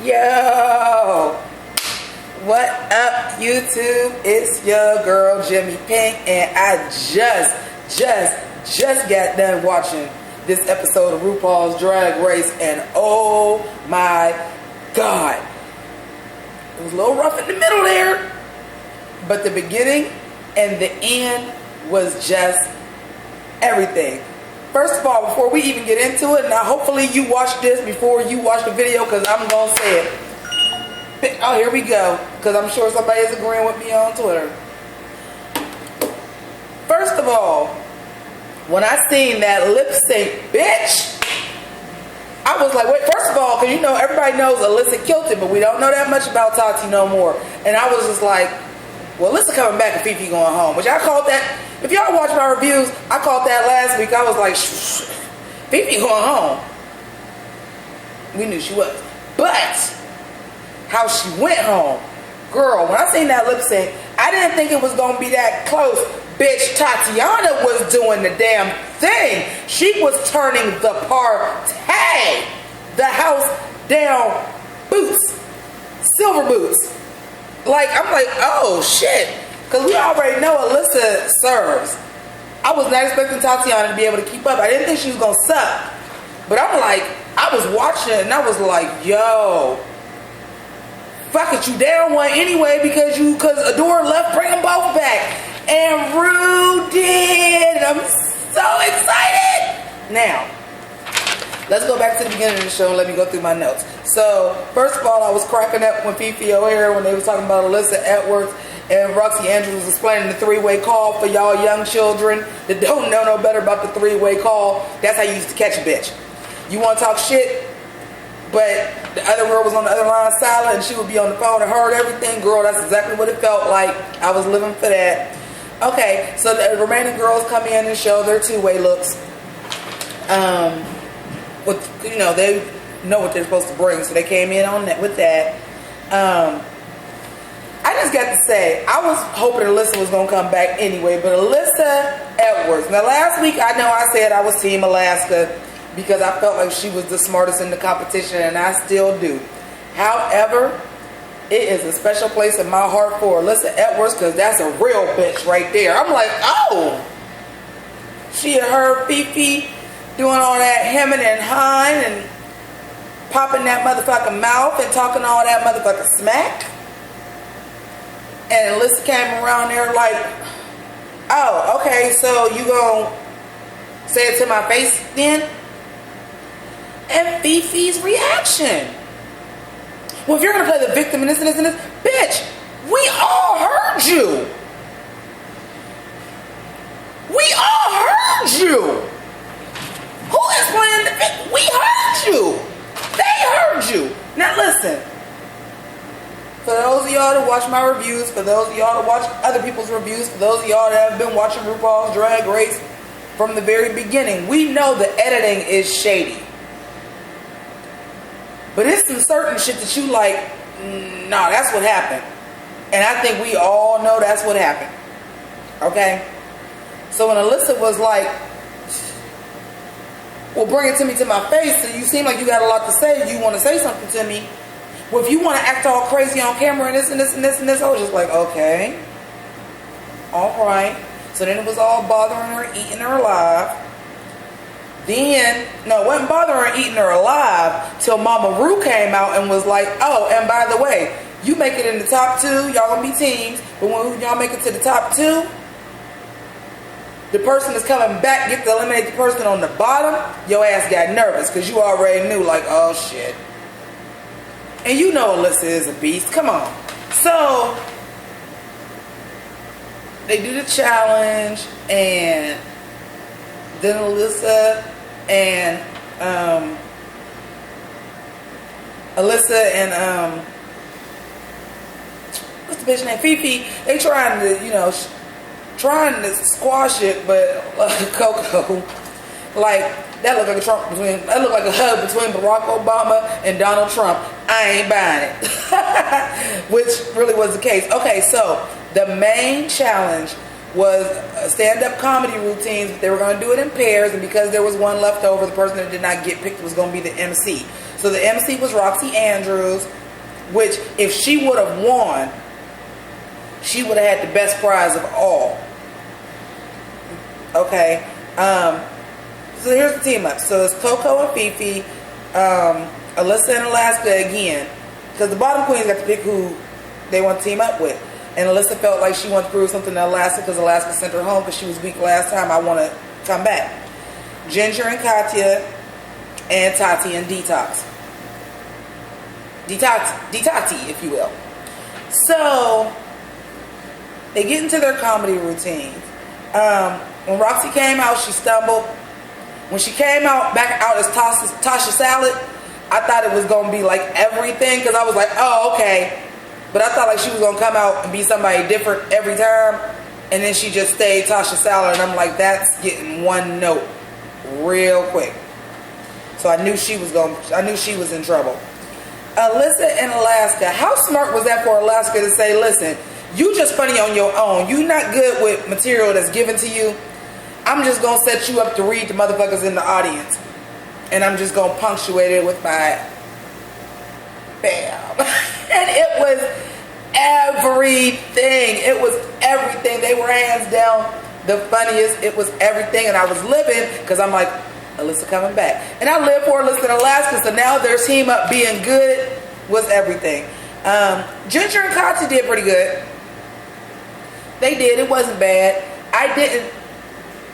Yo, what up, YouTube? It's your girl Jimmi Pynk, and I just got done watching this episode of RuPaul's Drag Race, and oh my god, it was a little rough in the middle there, but the beginning and the end was just everything. First of all, before we even get into it, now hopefully you watch this before you watch the video, because I'm going to say it. Oh, here we go, because I'm sure somebody is agreeing with me on Twitter. First of all, when I seen that lip sync, bitch, I was like, wait, first of all, because you know, everybody knows Alyssa killed it, but we don't know that much about Tati no more. And I was just like, well, Alyssa coming back and Fifi going home, which I called that. If y'all watch my reviews, I called that last week. I was like, Fifi going home. We knew she was. But how she went home, girl, when I seen that lip sync, I didn't think it was going to be that close. Bitch, Tatiana was doing the damn thing. She was turning the party. The house down boots. Silver boots. Like, I'm like, oh, shit. Because we already know Alyssa serves. I was not expecting Tatiana to be able to keep up. I didn't think she was going to suck. But I'm like, I was watching it and I was like, yo, fuck it, you down one anyway because Adora left, bring them both back. And Ru did. And I'm so excited. Now, let's go back to the beginning of the show and let me go through my notes. So, first of all, I was cracking up when Fifi O'Hara, when they was talking about Alyssa Edwards and Roxy Andrews was explaining the three-way call for y'all young children that don't know no better about the three-way call. That's how you used to catch a bitch. You want to talk shit, but the other girl was on the other line silent and she would be on the phone and heard everything. Girl, that's exactly what it felt like. I was living for that. Okay, so the remaining girls come in and show their two-way looks. With, you know, they know what they're supposed to bring, so they came in on that with that. I just got to say, I was hoping Alyssa was going to come back anyway, but Alyssa Edwards. Now, last week, I know I said I was Team Alaska because I felt like she was the smartest in the competition, and I still do. However, it is a special place in my heart for Alyssa Edwards because that's a real bitch right there. I'm like, oh, she had heard Fifi doing all that hemming and hawing and popping that motherfucking mouth and talking all that motherfucking smack. And Alyssa came around there like, oh, okay, so you gonna say it to my face then? And Fifi's reaction. Well, if you're gonna play the victim and this and this and this, bitch, we all heard you. We all heard you. Who is playing the victim? We heard you. They heard you. Now listen. For those of y'all that watch my reviews, for those of y'all that watch other people's reviews, for those of y'all that have been watching RuPaul's Drag Race from the very beginning, we know the editing is shady. But it's some certain shit that you like, nah, that's what happened. And I think we all know that's what happened. Okay? So when Alyssa was like, well, bring it to me to my face, so you seem like you got a lot to say, you want to say something to me. Well, if you want to act all crazy on camera and this and this and this and this, I was just like, okay. All right. So then it was all bothering her, eating her alive. Then, no, it wasn't bothering her, eating her alive till Mama Ru came out and was like, oh, and by the way, you make it in the top two, y'all gonna be teams, but when y'all make it to the top two, the person that's coming back get to eliminate the person on the bottom, your ass got nervous because you already knew, like, oh shit. And you know Alyssa is a beast. Come on. So, they do the challenge, and then Alyssa and what's the bitch name? Fifi. They trying to, you know, trying to squash it, but Coco, like, that looked like a hug between Barack Obama and Donald Trump. I ain't buying it. Which really was the case. Okay, so the main challenge was stand-up comedy routines. They were going to do it in pairs, and because there was one left over, the person that did not get picked was going to be the MC. So the MC was Roxy Andrews, which if she would have won, she would have had the best prize of all. Okay. So here's the team up. So it's Coco and Fifi, Alyssa and Alaska again. Because the bottom queens got to pick who they want to team up with. And Alyssa felt like she wanted to prove something to Alaska because Alaska sent her home because she was weak last time. I want to come back. Ginger and Katya and Tati and Detox. Detati, if you will. So they get into their comedy routines. When Roxy came out, she stumbled. When she came back out as Tasha Salad, I thought it was going to be like everything because I was like, oh, okay. But I thought like she was going to come out and be somebody different every time. And then she just stayed Tasha Salad. And I'm like, that's getting one note real quick. So I knew she was in trouble. Alyssa and Alaska. How smart was that for Alaska to say, listen, you just funny on your own. You not good with material that's given to you. I'm just going to set you up to read the motherfuckers in the audience. And I'm just going to punctuate it with my bam. And it was everything. It was everything. They were hands down the funniest. It was everything. And I was living because I'm like, Alyssa coming back. And I live for Alyssa and Alaska. So now their team up being good was everything. Ginger and Katya did pretty good. They did. It wasn't bad. I didn't.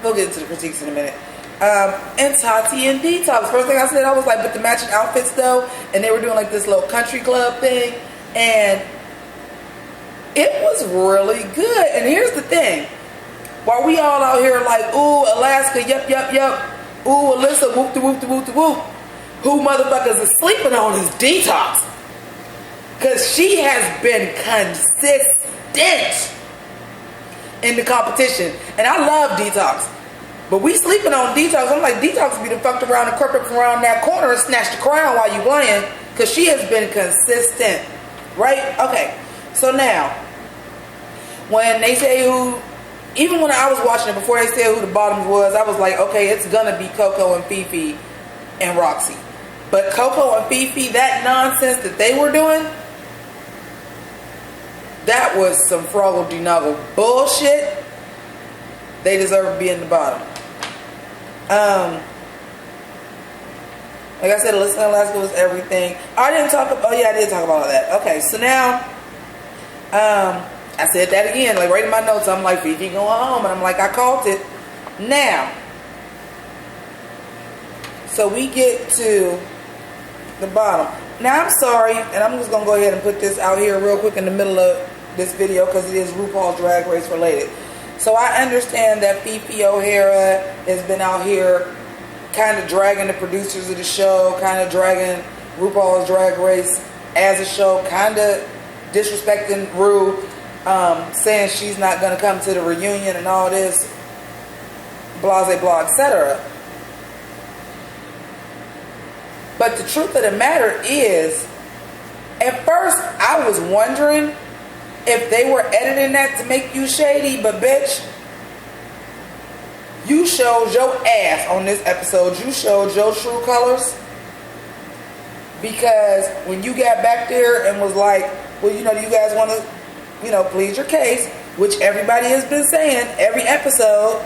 We'll get into the critiques in a minute. And Tati and Detox. First thing I said, I was like, but the matching outfits though, and they were doing like this little country club thing, and it was really good. And here's the thing. While we all out here like, ooh, Alaska, yup. Ooh, Alyssa, whoop-de-whoop-de-whoop-de-whoop. Who motherfuckers is sleeping on is Detox. Because she has been consistent in the competition. And I love Detox. But we sleeping on Detox. I'm like, Detox be the fucked around and crept up around that corner and snatched the crown while you playing. Because she has been consistent. Right? Okay. So now, when they say who, even when I was watching it, before they said who the bottoms was, I was like, okay, it's going to be Coco and Fifi and Roxy. But Coco and Fifi, that nonsense that they were doing, that was some Froggle Denoggle bullshit. They deserve to be in the bottom. Like I said, Alyssa and Alaska was everything. I did talk about all that. Okay, so now, I said that again, like right in my notes. I'm like, Fifi going home. And I'm like, I called it. Now, so we get to the bottom. Now, I'm sorry, and I'm just going to go ahead and put this out here real quick in the middle of this video because it is RuPaul's Drag Race related. So I understand that Fifi O'Hara has been out here kind of dragging the producers of the show, kind of dragging RuPaul's Drag Race as a show, kind of disrespecting Ru. Saying she's not going to come to the reunion and all this, blase blah, etc. But the truth of the matter is, at first I was wondering if they were editing that to make you shady, but bitch, you showed your ass on this episode. You showed your true colors. Because when you got back there and was like, well, you know, do you guys want to, you know, plead your case, which everybody has been saying every episode,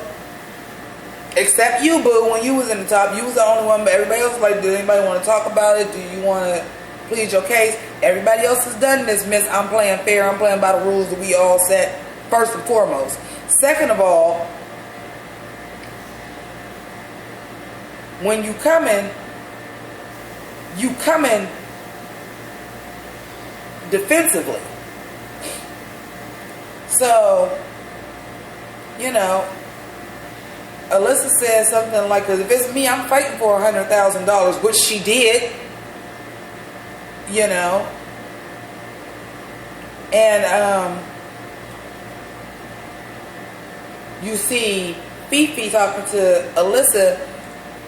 except you, boo. When you was in the top, you was the only one, but everybody else was like, do anybody want to talk about it? Do you want to plead your case? Everybody else has done this, miss. I'm playing fair. I'm playing by the rules that we all set, first and foremost. Second of all, when you come in defensively. So, you know, Alyssa said something like, because if it's me, I'm fighting for $100,000, which she did, you know. And you see Fifi talking to Alyssa,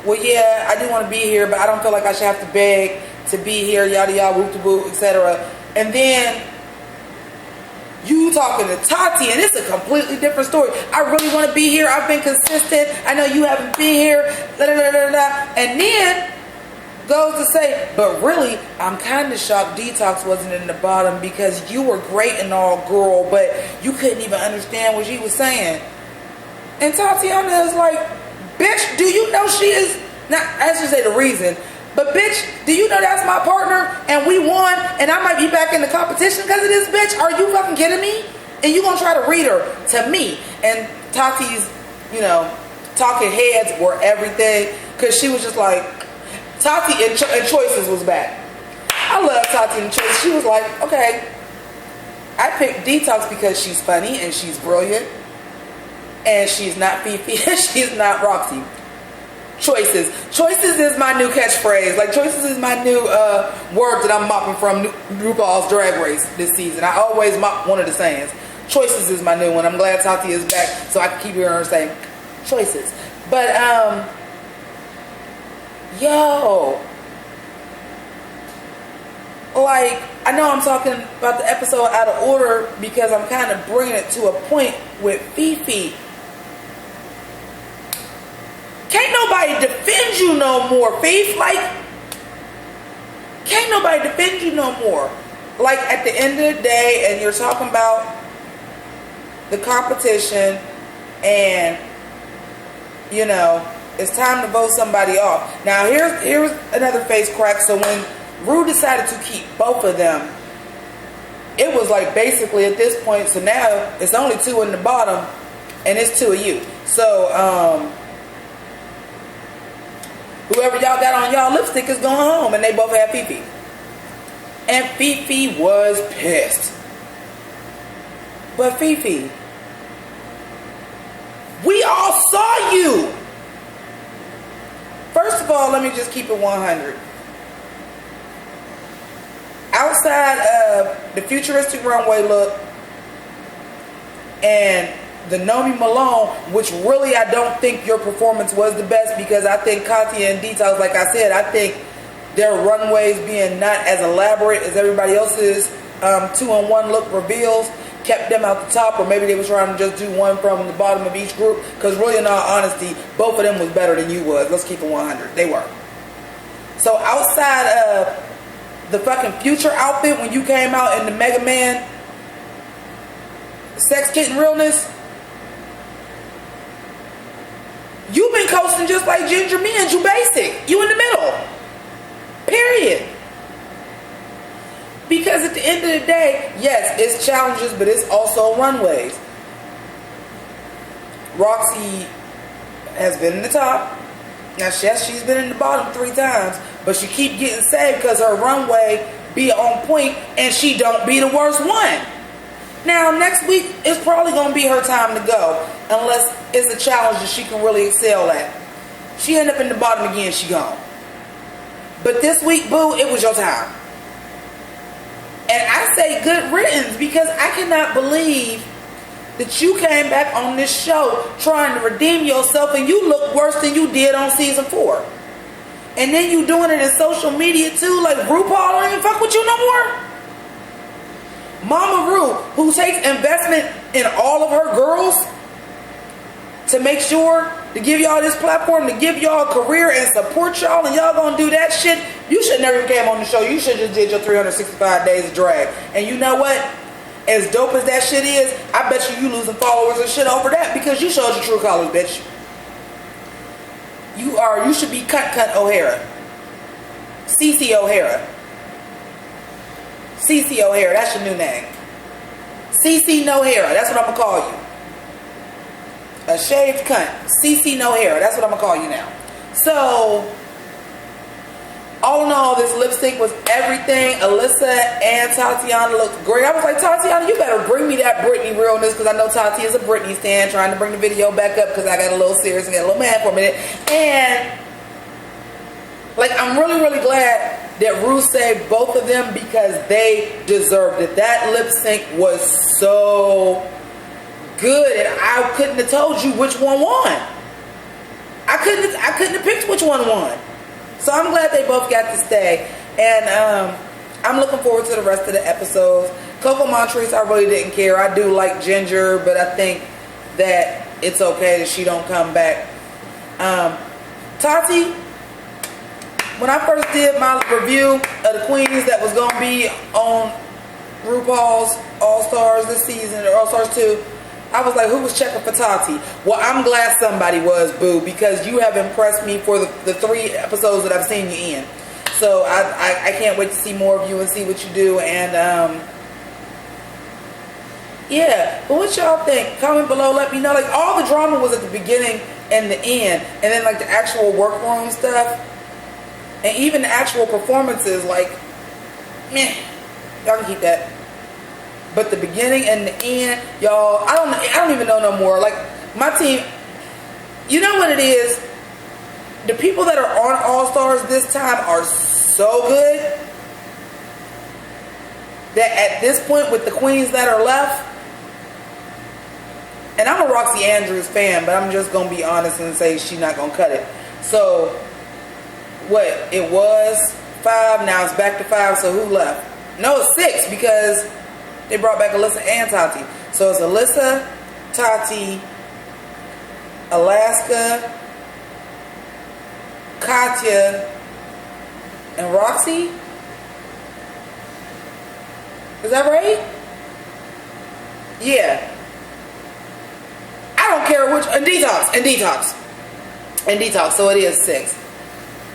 well, yeah, I do want to be here, but I don't feel like I should have to beg to be here, yada yada, whoop de whoop, etc. And then you talking to Tati, and it's a completely different story. I really want to be here. I've been consistent. I know you haven't been here. Da, da, da, da, da. And then goes to say, but really, I'm kind of shocked Detox wasn't in the bottom because you were great and all, girl, but you couldn't even understand what she was saying. And Tatiana is like, bitch, do you know she is, not, I should say the reason, but bitch, do you know that's my partner and we won and I might be back in the competition because of this, bitch? Are you fucking kidding me? And you gonna try to read her to me? And Tati's, talking heads were everything because she was just like, Tati and Choices was back. I love Tati and Choices. She was like, okay, I picked Detox because she's funny and she's brilliant and she's not Fifi and she's not Roxy. Choices. Choices is my new catchphrase. Like, Choices is my new word that I'm mopping from RuPaul's Drag Race this season. I always mop one of the sayings. Choices is my new one. I'm glad Tati is back so I can keep hearing her say Choices. But, like, I know I'm talking about the episode out of order because I'm kind of bringing it to a point with Fifi. Can't nobody defend you no more, Fifi. Like, can't nobody defend you no more. Like, at the end of the day, and you're talking about the competition and, it's time to vote somebody off. Now, here's another face crack. So when Ru decided to keep both of them, it was like basically at this point, so now it's only two in the bottom and it's two of you. So, whoever y'all got on y'all lipstick is going home, and they both had Fifi. And Fifi was pissed. But Fifi, we all saw you. First of all, let me just keep it 100. Outside of the futuristic runway look and the Nomi Malone, which really I don't think your performance was the best, because I think Katya and Detox, like I said, I think their runways being not as elaborate as everybody else's 2-in-1 look reveals kept them out the top, or maybe they were trying to just do one from the bottom of each group, because really, in all honesty, both of them was better than you was. Let's keep it 100. They were. So outside of the fucking Future outfit when you came out in the Mega Man Sex Kitten Realness, you've been coasting just like Ginger Me and you basic. You in the middle. Period. Because at the end of the day, yes, it's challenges, but it's also runways. Roxy has been in the top. Now, yes, she's been in the bottom 3 times, but she keep getting saved because her runway be on point and she don't be the worst one. Now, next week is probably going to be her time to go, unless it's a challenge that she can really excel at. She end up in the bottom again, she gone. But this week, boo, it was your time. And I say good riddance, because I cannot believe that you came back on this show trying to redeem yourself and you look worse than you did on season 4. And then you doing it in social media too, like RuPaul don't even fuck with you no more. Mama Ru, who takes investment in all of her girls to make sure to give y'all this platform, to give y'all a career and support y'all, and y'all gonna do that shit, you should never came on the show. You should just did your 365 days of drag. And you know what? As dope as that shit is, I bet you losing followers and shit over that, because you showed your true colors, bitch. You should be Cunt O'Hara. Cece O'Hara. Cece O'Hara, that's your new name. Cece O'Hara, that's what I'm gonna call you. A shaved cunt. Cece No Hair. That's what I'm going to call you now. So, all in all, this lipstick was everything. Alyssa and Tatiana looked great. I was like, Tatiana, you better bring me that Britney realness, because I know Tati is a Britney stan, trying to bring the video back up because I got a little serious and got a little mad for a minute. And, like, I'm really, really glad that Ru saved both of them, because they deserved it. That lip sync was so good, and I couldn't have told you which one won. I couldn't have picked which one won. So I'm glad they both got to stay, and I'm looking forward to the rest of the episodes. Coco Montrese, I really didn't care. I do like Ginger, but I think that it's okay that she don't come back. Tati, when I first did my review of the queens that was gonna be on RuPaul's All Stars this season, or All Stars 2, I was like, who was checking for Tati? Well, I'm glad somebody was, boo, because you have impressed me for the 3 episodes that I've seen you in. So I can't wait to see more of you and see what you do. And yeah, but what y'all think? Comment below, let me know. Like, all the drama was at the beginning and the end, and then like the actual workroom stuff, and even the actual performances, like, meh, y'all can keep that. But the beginning and the end, y'all, I don't even know no more. Like, my team, you know what it is? The people that are on All Stars this time are so good that at this point, with the queens that are left, and I'm a Roxy Andrews fan, but I'm just going to be honest and say she's not going to cut it. So, what? It was 5, now it's back to 5, so who left? No, it's 6, because they brought back Alyssa and Tati. So it's Alyssa, Tati, Alaska, Katya, and Roxy? Is that right? Yeah. I don't care which, and detox, so it is 6.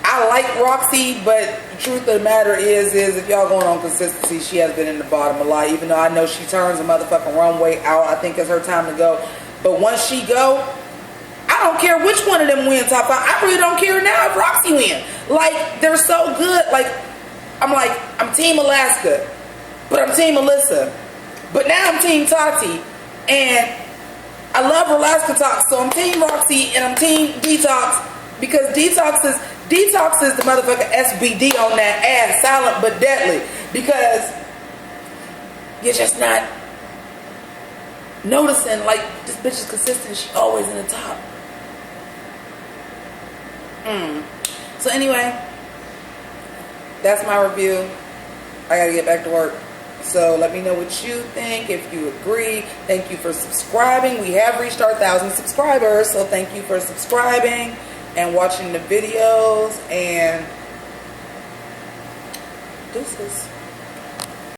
I like Roxy, but the truth of the matter is if y'all going on consistency, she has been in the bottom a lot, even though I know she turns the motherfucking runway out. I think it's her time to go. But once she go, I don't care which one of them win top 5. I really don't care now if Roxy win. Like, they're so good. Like, I'm Team Alaska, but I'm Team Alyssa. But now I'm Team Tati. And I love Alaska Talk, so I'm Team Roxy and I'm Team Detox, because Detox is the motherfucking SBD on that ass, silent but deadly, because you're just not noticing, like, this bitch is consistent, she always in the top. So anyway, that's my review. I gotta get back to work. So let me know what you think, if you agree. Thank you for subscribing. We have reached our 1,000 subscribers, so thank you for subscribing and watching the videos. And deuces.